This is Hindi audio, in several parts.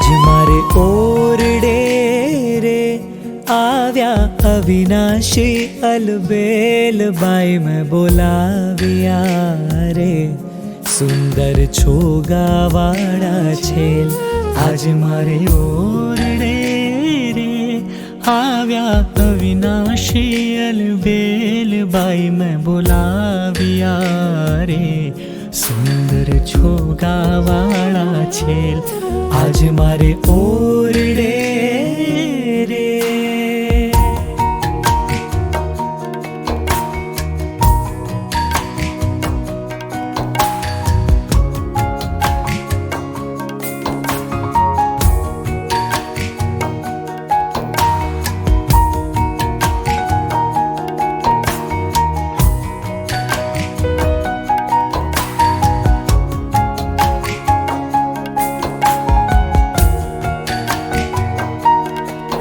आज मारे ओरडे रे आव्या अविनाशी अलबेल बाई में बोलाविया रे सुंदर छोगावाड़ा छेल आज मारे ओरडे रे आव्या अविनाशी अलबेल बाई में बोलाविया रे सुंदर छोगावाड़ा छेल आज मारे ओरडे रे।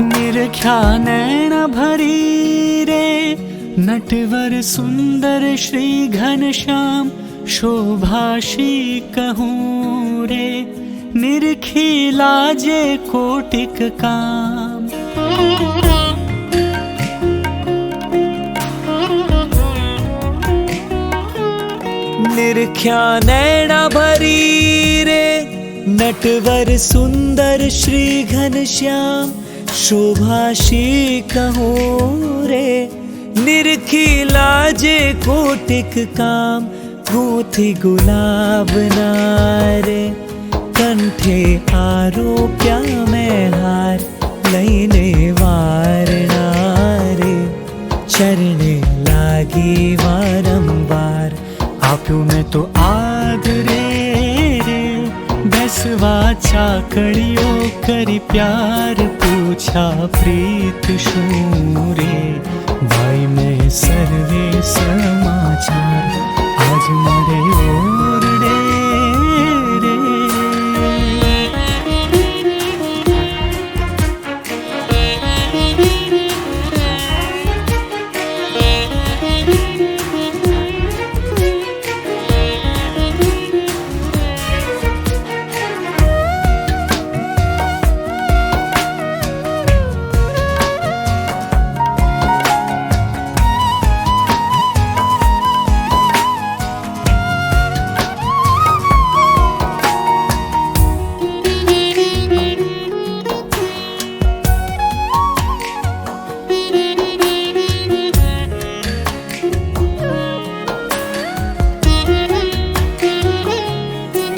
निरख्या नैन भरी रे नटवर सुंदर श्री घनश्याम शोभाशी कहूँ रे निरखी लाजे कोटिक काम। निरख्या नैना भरी रे नटवर सुंदर श्री घनश्याम शोभाशी कहूँ रे निरखी लाजे कोटिक काम। गूंथी गुलाब नारे कंठे आरोप्या में हार लईने वार नारे चरणे लागी वारंवार आप्यू में तो आदरे रे बेसवा चाकड़ियो करी प्यार पूछा प्रीत शूरे भाई में सर्वे समाचार आज मारे ओरडे रे।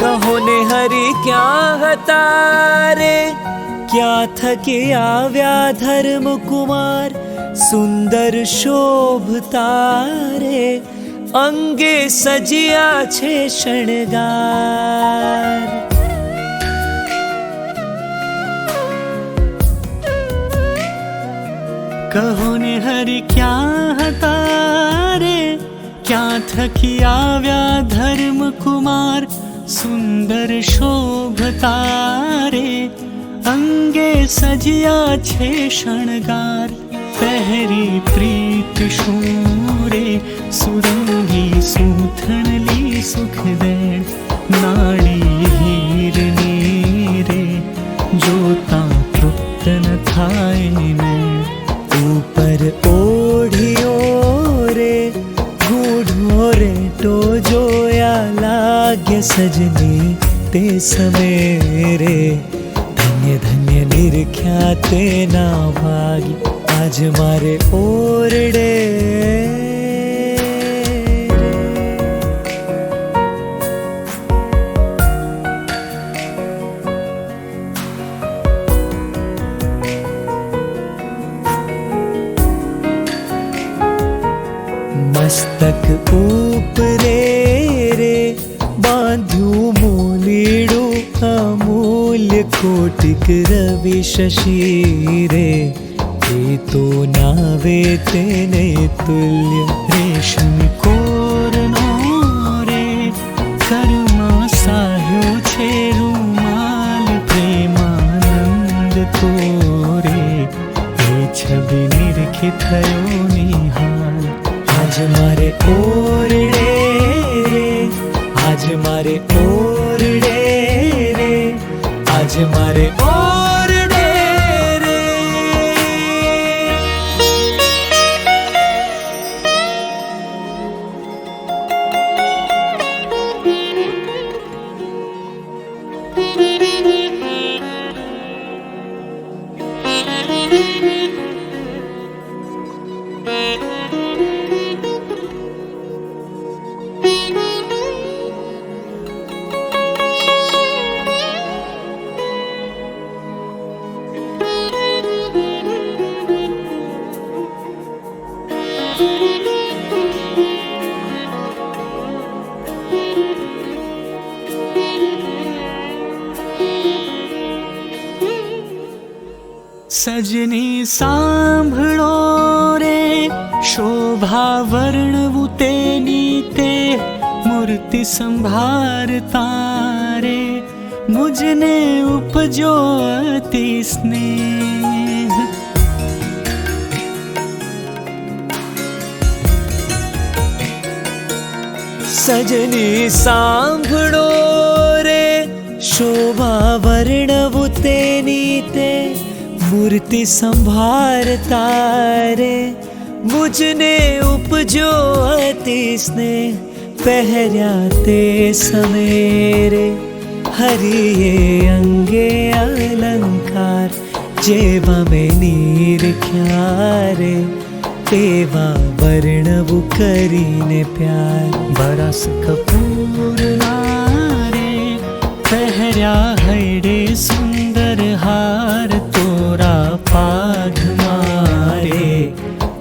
कहोने हरि क्या हतारे क्या थके आव्या धर्म कुमार सुंदर शोभतारे अंगे सजिया छे शणगार। कहोने हरि क्या हतारे क्या थकी आव्या धर्म कुमार सुंदर शोभतारे अंगे सजिया छे शणगार। पहरी प्रीत शूरे सुरंगी सूथणली सुख देण नाड़ी हीरनी रे जोता तृप्त न थाय नैण ऊपर ओढ़ियो रे गूढ़ो रे तो जोया लागे सजनी ते समेरे धन्य धन्य निरख्या ते ना भागी आज मारे ओरडे। मस्तक ऊपरे रे बांध्यू मूलीड़ू अमूल्य कोटिक रवि शशि रे ये तो नावे तेने तुल्य रेशम कोरनो रे कर्मा साह्यो छे रूमाल प्रेमानंद तोरे ये छवि निरखी थयो निहाल आज मारे ओरडे रे आज मारे ओरडे रे आज आज मारे और डेरे। सजनी सांभळो रे शोभा वर्णवू तेनी ते मूर्ति संभारता रे मुझने उपजो अति स्नेह। सजनी सांभळो रे शोभा वर्णवू तेनी ते मूर्ति संभारता रे मुझने उपजो अति स्नेह। पहर्या ते समेरे हरिये अंगे अलंकार जेवा में निरख्या रे तेवा वर्णवू करीने प्यार। बरस कपूर नारे पहर्या हैडे सुंदर हार तोरा पाघ मारे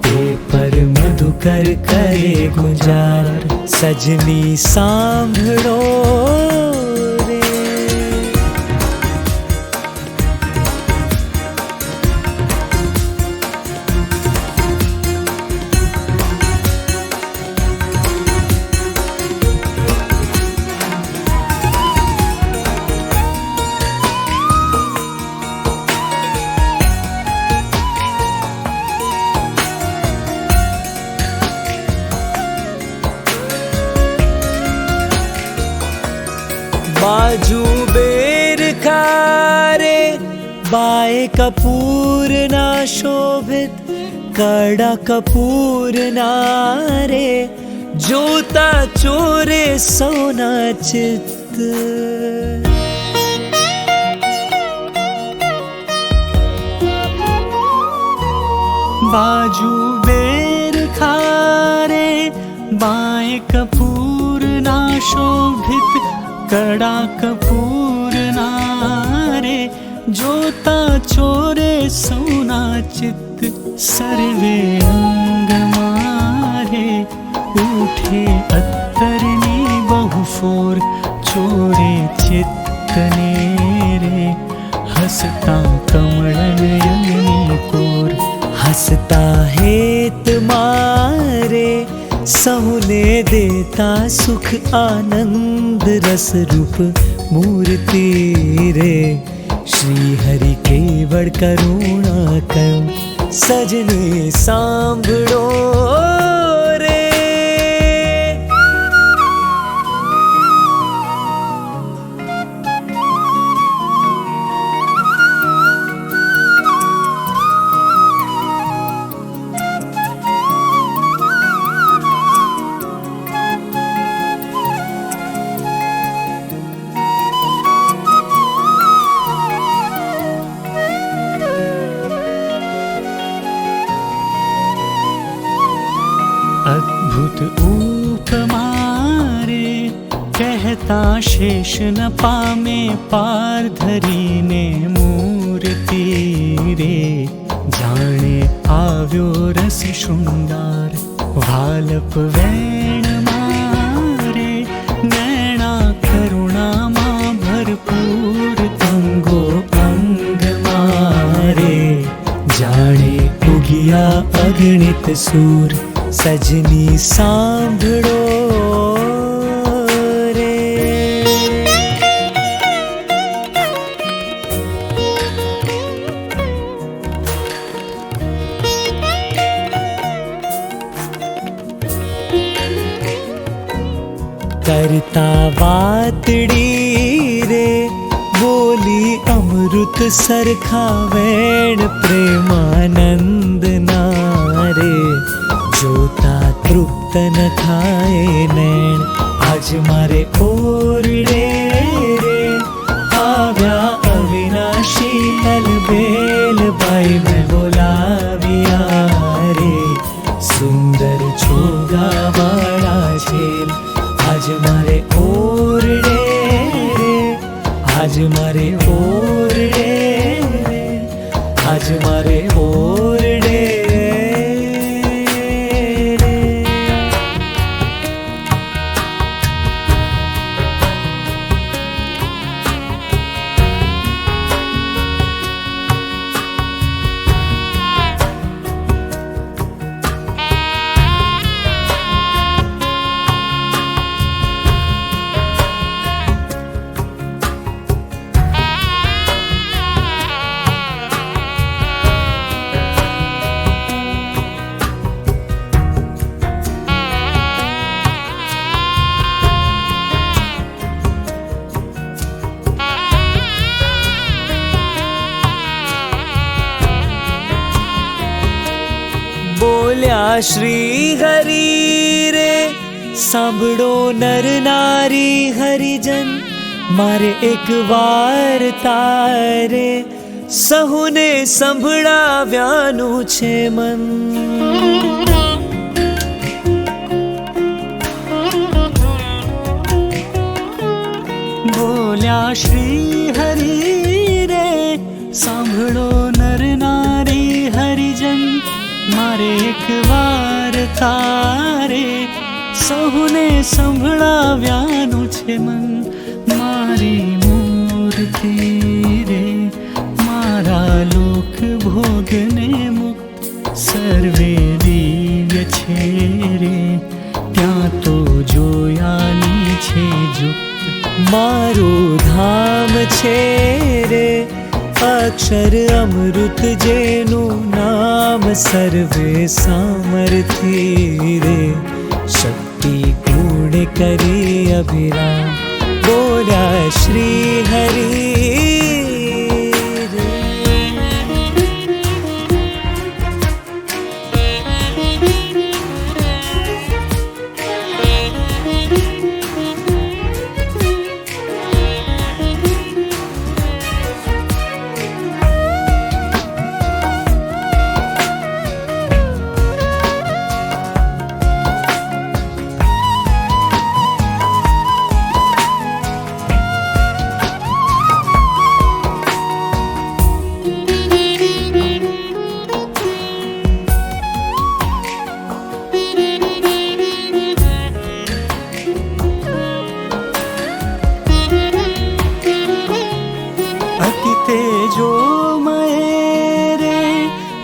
ते पर मधुकर करे गुजार। सजनी सांभळो रे। बाजू बेर खारे बाए कपूर ना शोभित कड़ा कपूर नारे जोता चोरे सोना चित्त। बाजू बेर खारे बाए कपूर ना शोभित कड़ा कपूर नारे जोता चोरे सोना चित्त। सर्वे अंग मारे उठे अत्तरनी बहुफोर चोरे चित्तने रे हसता कमलन यमनी कोर। हसता हेत मारे सहुने देता सुख आनंद रस रूप मूर्ति रे श्री हरि केवड़ करुणा कर। सजनी सांभळो रे। अद्भुत उपमा रे कहता शेष न पामे पार धरीने मूर्ति रे जाने आव्यो रस शृंगार। वालप वैण मारे नैना करुणा मां भरपूर अंगो अंग मारे जाने उगिया अगणित सूर। सजनी सांभळो रे। करता वातड़ी रे बोली अमृत सरखा वेण प्रेमानंद नारे, जोता तृप्त न थाए नैण। आज मारे ओरडे रे आव्या अविनाशी अलबेल बाई मैं बोलाविया रे, सुंदर छोगा वाला छेल। आज मारे ओरडे रे, आज मारे ओरडे रे, आज मारे ओरडे रे। बोल्या श्री हरि रे सांभळो नर नारी हरिजन, मारे एक वार तारे सहुने संभळाव्यानु छे मन। बोल्या श्री हरि रे सांभळो नर नारी हरिजन, मारे एक वार तारे सहुने संभळाव्यानु छे मन। मारी मूर्ति रे मारा लोक भोगने मुक्त, सर्वे दिव्य छे रे त्यां तो जोयानी छे जुक्त। मारो धाम छे रे अक्षर अमृत जेनु नाम, सर्वे सामर्थी रे शक्ति गुण करी अभिराम। बोला श्री हरि रे।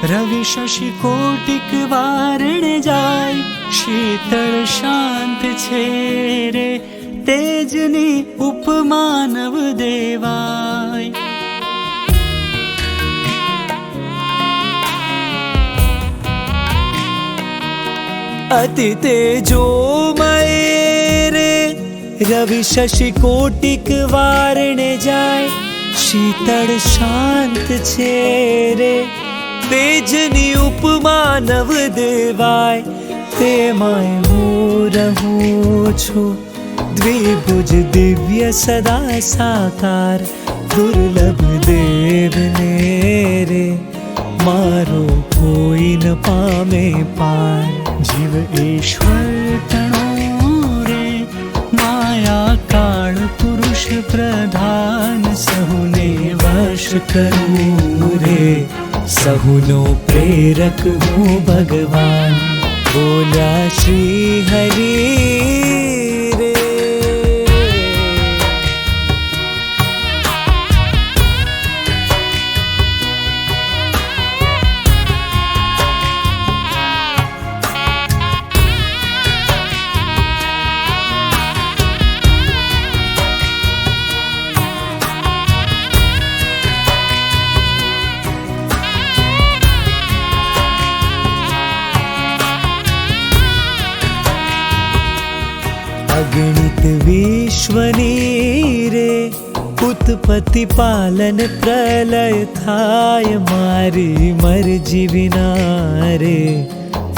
रवि शशि कोटिक वारण जाय, शीतल शांत छे रे तेजनी उपमानव देवाय। अति तेजोमय रे रवि शशि कोटिक वारण जाय, शीतल शांत छे रे तेजनी उपमानव देवाय। तेमाय हूँ रहूं छू द्विभुज दिव्य सदा साकार, दुर्लभ देव ने रे मारो कोई न पामे पार। जीव ईश्वर तणो रे माया काल पुरुष प्रधान, सहुने वश करूं रे सहुनो प्रेरक हूँ भगवान। बोला श्री हरि रे। अगणित विश्वनी रे उत्पत्ति पालन प्रलय थाय मारी मरजी विना रे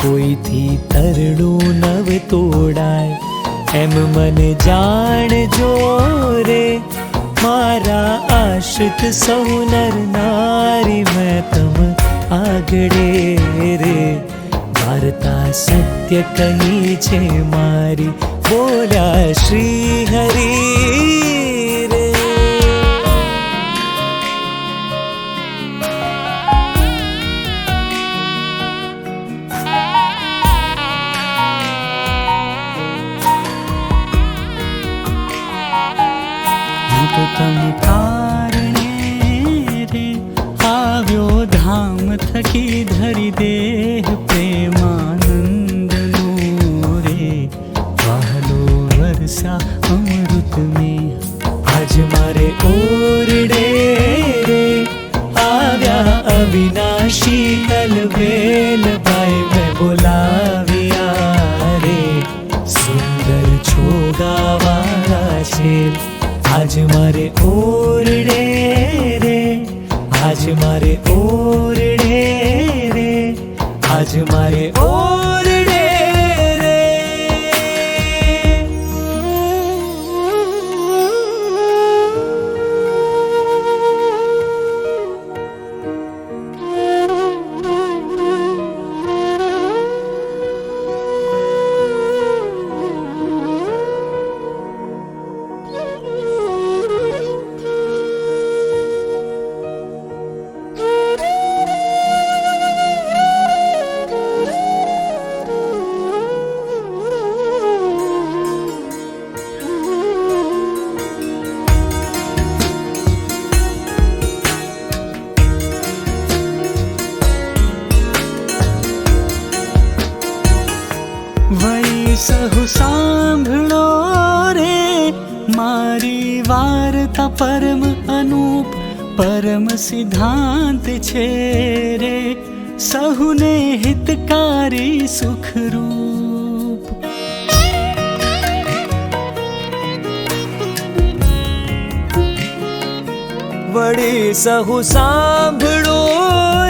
कोई थी तरड़ू नव तोड़ाय एम मन जान जो रे मारा आश्रित सौ नर नारी मैं तम आगड़े रे वार्ता सत्य कही छे मारी बोला श्री हरि रे। तो तम कारणे रे આવ્યો ધામ થકી ધરી દેહ પ્રેમાનંદનો રે વહાલો વરસા અમૃત में आज मारे ओरडे रे आव्या अविनाशी अलबेल भाई मैं बोलाविया रे सुंदर छोगावाला छेल आज मारे ओरडे रे आज मारे ओरडे रे आज मारे ओरडे रे। વળી સહુ સાંભળો રે મારી વાર્તા પરમ અનુપ પરમ સિદ્ધાંત છે રે સહુને હિતકારી સુખરૂપ વળી સહુ સાંભળો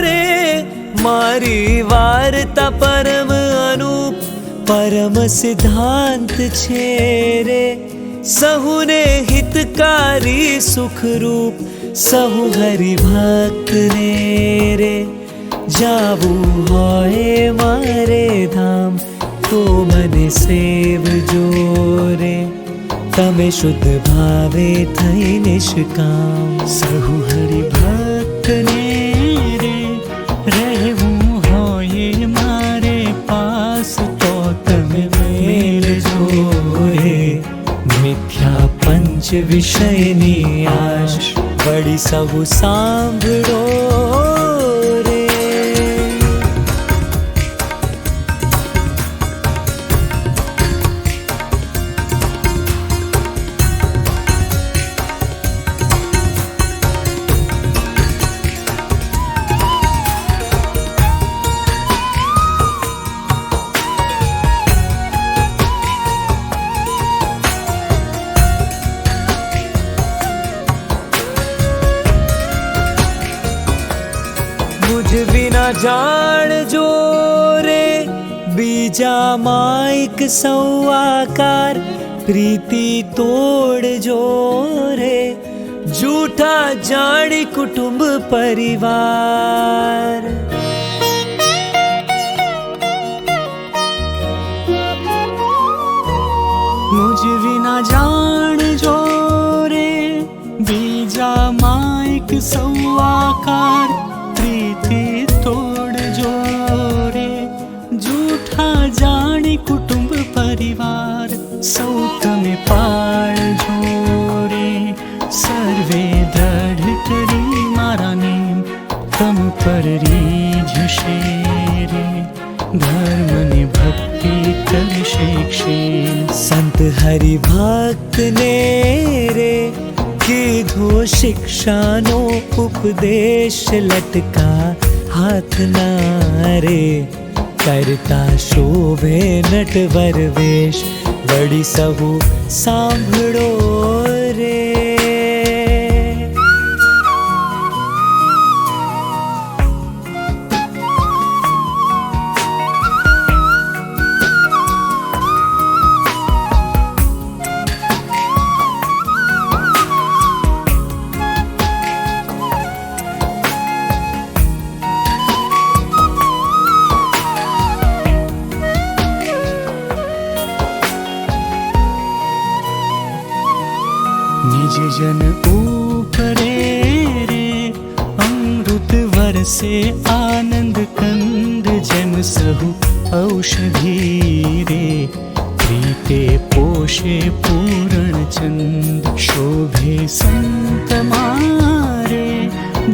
રે મારી વાર્તા પરમ અનુપ परम सिद्धांत छे रे सहुने हितकारी सुख रूप सहु हरि भक्त ने रे जावू होए मारे धाम तो मने सेव जो रे तमे शुद्ध भावे थई निष्काम सहु हरि भक्त ने रे રહેવું હોય મારે પાસ તો તમે મેલ જોએ મિથ્યા પંચ વિષયની આશ વળી સહુ સાંભળો રે। मुझ बिना जान जो रे बीजा माइक सौआकार प्रीति तोड़ जो रे झूठा जानी कुटुंब परिवार मुझ विना जान जो रे बीजा माइक सौआकार प्रीति तोड़ जो रे झूठा जानी कुटुंब परिवार सौ तमे पाळ जो रे सर्वे दृढ़ करी मारा नेम तम पर रीझशे रे धर्म ने भक्ति करशे क्षेम संत हरि भक्त ने रे कीधो शिक्षानो उपदेश लटका हाथ ना रे करता शोभे नटवर वेश वड़ी सहु सांभळो रे। निज जन ऊपरे रे अमृत वरसे आनंद कंद जन सहु औषधि रे प्रीते पोषे पूर्ण चंद शोभे संत मारे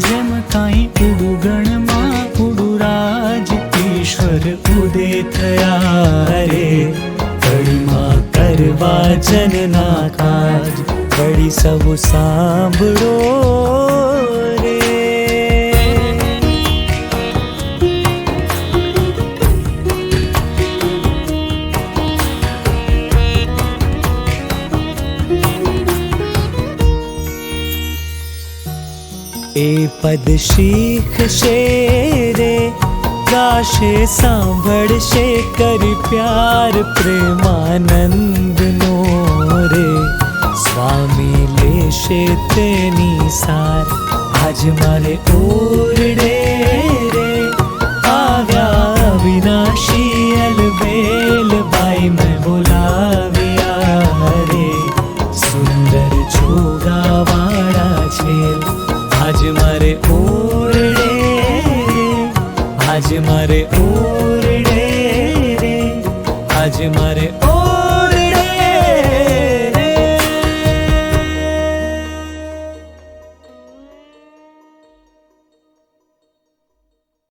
जम काई उडुगण मा उडुराज ईश्वर उदे थया रे कड़ी मां करवा जनना काज कड़ी सब सांभळो रे। ए पद शीख शेरे गाशे सांभळशे करी प्यार प्रेमानंद नो रे स्वामी लेशे तेनी सार आज मारे ओरडे रे आव्या विनाशी अलबेल बाई मैं बोलाव्या रे सुंदर जोगावाड़ा छेल आज मारे ओरडे आज मारे ओरडे रे आज मारे